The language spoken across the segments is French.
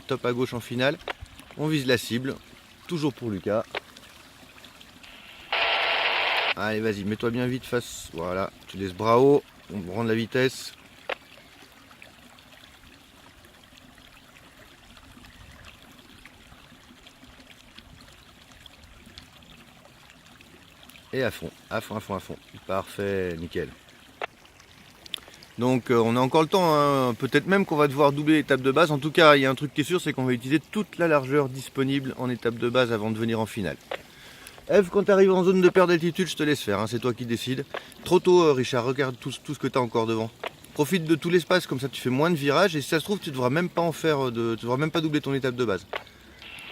top à gauche en finale. On vise la cible, toujours pour Lucas. Allez, vas-y, mets-toi bien vite face. Voilà, tu laisses bras haut, on prend de la vitesse. Et à fond, à fond, à fond, à fond. Parfait, nickel. Donc on a encore le temps, hein. Peut-être même qu'on va devoir doubler l'étape de base. En tout cas, il y a un truc qui est sûr, c'est qu'on va utiliser toute la largeur disponible en étape de base avant de venir en finale. Eve, quand tu arrives en zone de perte d'altitude, je te laisse faire, hein, c'est toi qui décides. Trop tôt, Richard, regarde tout ce que tu as encore devant. Profite de tout l'espace, comme ça tu fais moins de virages, et si ça se trouve, tu ne devras même pas tu devras même pas doubler ton étape de base.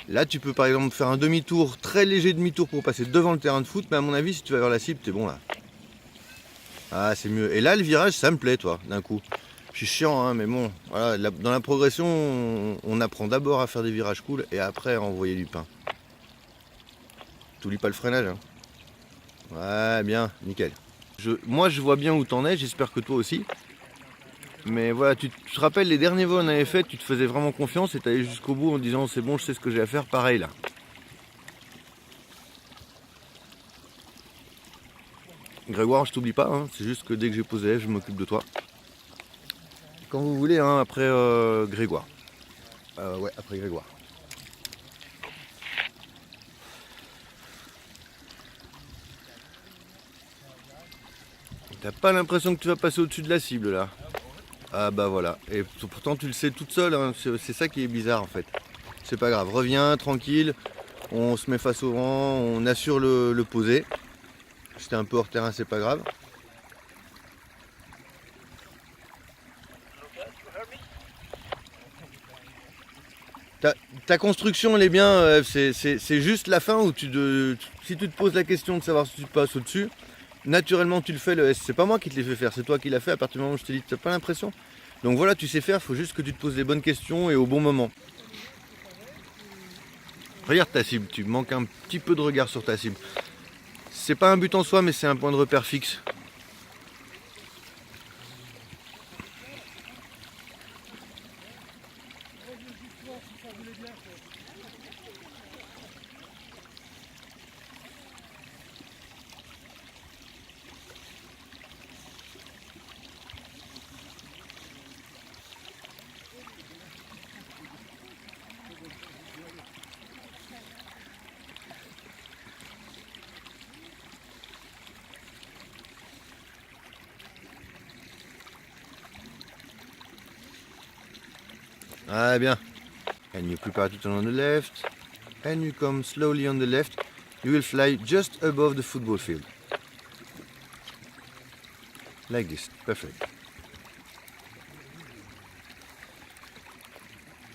Là, tu peux par exemple faire un demi-tour, très léger demi-tour pour passer devant le terrain de foot, mais à mon avis, si tu vas vers la cible, t'es bon là. Ah, c'est mieux. Et là, le virage, ça me plaît, toi, d'un coup. Je suis chiant, hein, mais bon, voilà, dans la progression, on apprend d'abord à faire des virages cool, et après à envoyer du pain. T'oublies pas le freinage, hein. Ouais, bien, nickel. Moi, je vois bien où t'en es, j'espère que toi aussi. Mais voilà, tu te rappelles, les derniers vols qu'on avait fait, tu te faisais vraiment confiance et t'allais jusqu'au bout en disant c'est bon, je sais ce que j'ai à faire, pareil là. Grégoire, je t'oublie pas, hein, c'est juste que dès que j'ai posé F, je m'occupe de toi. Quand vous voulez, hein, après Grégoire. Ouais, après Grégoire. T'as pas l'impression que tu vas passer au-dessus de la cible là? Ah bah voilà, et pourtant tu le sais toute seule, hein. C'est ça qui est bizarre en fait. C'est pas grave, reviens tranquille, on se met face au vent, on assure le posé. J'étais un peu hors terrain, c'est pas grave. Ta construction elle est bien, c'est juste la fin où si tu te poses la question de savoir si tu passes au-dessus, naturellement tu le fais, le S. C'est pas moi qui te l'ai fait faire, c'est toi qui l'as fait à partir du moment où je te dis, t'as pas l'impression? Donc voilà, tu sais faire, il faut juste que tu te poses les bonnes questions et au bon moment. Regarde ta cible, tu manques un petit peu de regard sur ta cible. C'est pas un but en soi, mais c'est un point de repère fixe. Ah bien. And you prepare to turn on the left. And you come slowly on the left. You will fly just above the football field. Like this. Perfect.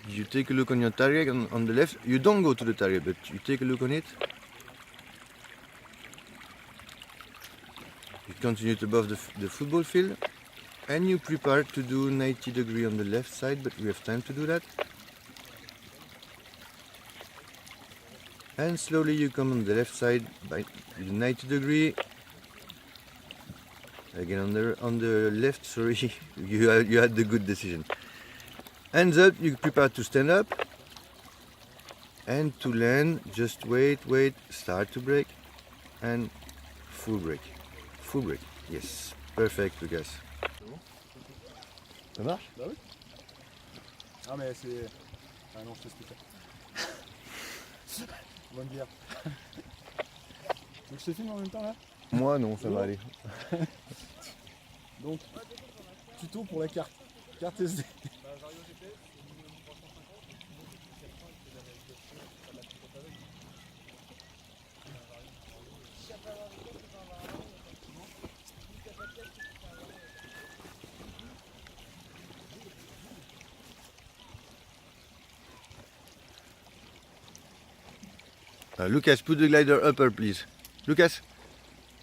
You take a look on your target on the left. You don't go to the target, but you take a look on it. You continue to above the football field. And you prepare to do 90 degrees on the left side, but we have time to do that. And slowly you come on the left side by 90 degrees. Again on the left, sorry, you had the good decision. Hands up, you prepare to stand up. And to land, just wait, start to brake. And full brake. Full brake, yes. Perfect, Lucas. Ça marche? Bah oui. Ah mais c'est... Ah non, je t'explique pas. Bonne bière. Donc je te filme en même temps là? Moi non, ça va aller. Donc, tuto pour la carte SD. Lucas, put the glider upper, please. Lucas,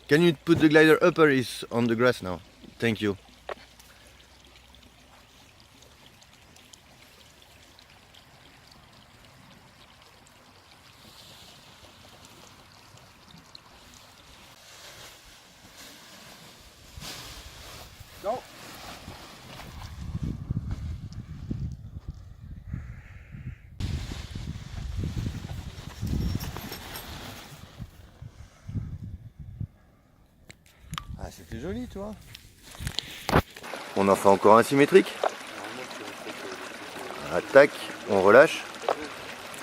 can you put the glider upper is on the grass now? Thank you. Go! c'était joli, tu vois. On en fait encore un symétrique. Tac, on relâche.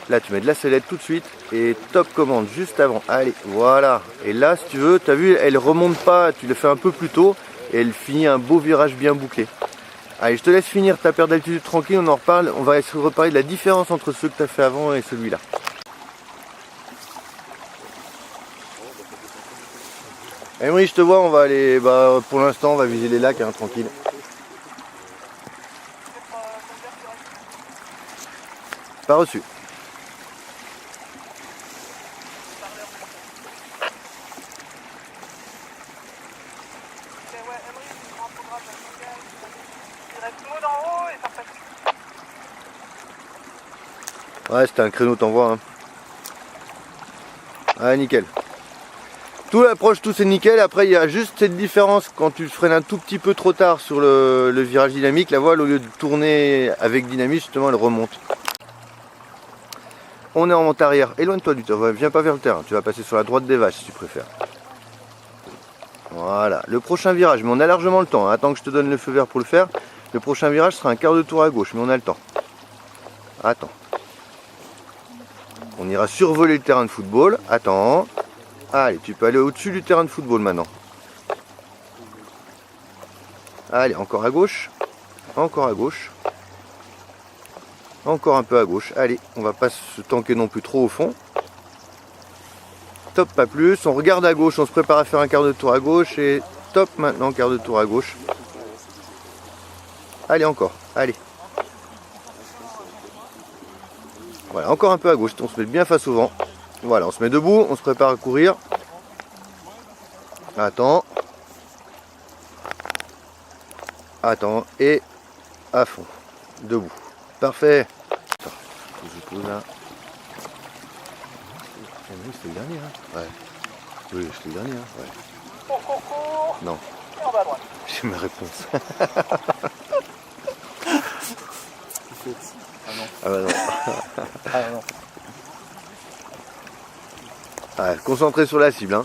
Là tu mets de la sellette tout de suite et top commande juste avant. Allez, voilà. Et là si tu veux, tu as vu, elle remonte pas, tu le fais un peu plus tôt et elle finit un beau virage bien bouclé. Allez, je te laisse finir ta perte d'altitude tranquille, on en reparle. On va se reparler de la différence entre ceux que tu as fait avant et celui-là. Emery, je te vois, on va aller, pour l'instant on va viser les lacs, hein, tranquille. Pas reçu. Ouais, c'était un créneau, t'envoies. Hein. Ouais, nickel. Tout l'approche, tout c'est nickel. Après, il y a juste cette différence quand tu freines un tout petit peu trop tard sur le virage dynamique. La voile, au lieu de tourner avec dynamique, justement, elle remonte. On est en monte arrière. Éloigne-toi du terrain. Viens pas vers le terrain. Tu vas passer sur la droite des vaches si tu préfères. Voilà. Le prochain virage, mais on a largement le temps. Hein. Attends que je te donne le feu vert pour le faire. Le prochain virage sera un quart de tour à gauche, mais on a le temps. Attends. On ira survoler le terrain de football. Attends. Allez, tu peux aller au-dessus du terrain de football maintenant. Allez, encore à gauche. Encore à gauche. Encore un peu à gauche. Allez, on va pas se tanker non plus trop au fond. Top, pas plus. On regarde à gauche, on se prépare à faire un quart de tour à gauche. Et top maintenant, quart de tour à gauche. Allez, encore. Allez. Voilà, encore un peu à gauche. On se met bien face au vent. Voilà, on se met debout, on se prépare à courir. Attends. Attends, et à fond. Debout. Parfait. Attends, je pose là. Oui, c'était le dernier, hein. Ouais. Oui, c'était le dernier, hein. Ouais. Non. J'ai ma réponse. Ah bah non. Ah non. Ah, concentré sur la cible, hein.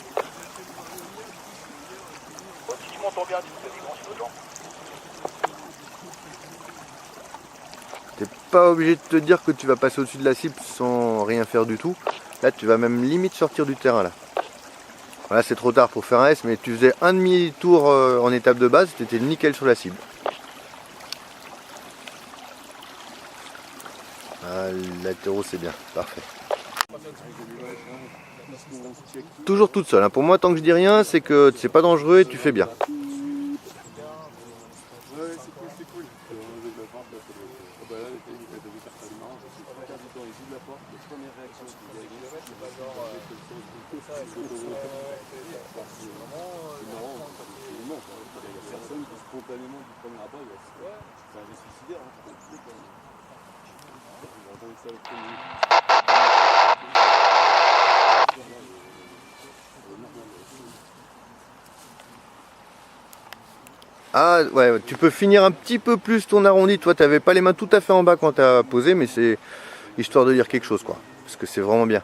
T'es pas obligé de te dire que tu vas passer au-dessus de la cible sans rien faire du tout. Là, tu vas même limite sortir du terrain, là. Voilà, c'est trop tard pour faire un S, mais tu faisais un demi-tour en étape de base, tu étais nickel sur la cible. Ah, latéraux, c'est bien, parfait. Toujours toute seule, hein. Pour moi, tant que je dis rien, c'est que c'est pas dangereux et tu fais bien. Ah ouais, tu peux finir un petit peu plus ton arrondi. Toi, tu n'avais pas les mains tout à fait en bas quand tu as posé, mais c'est histoire de dire quelque chose, quoi. Parce que c'est vraiment bien.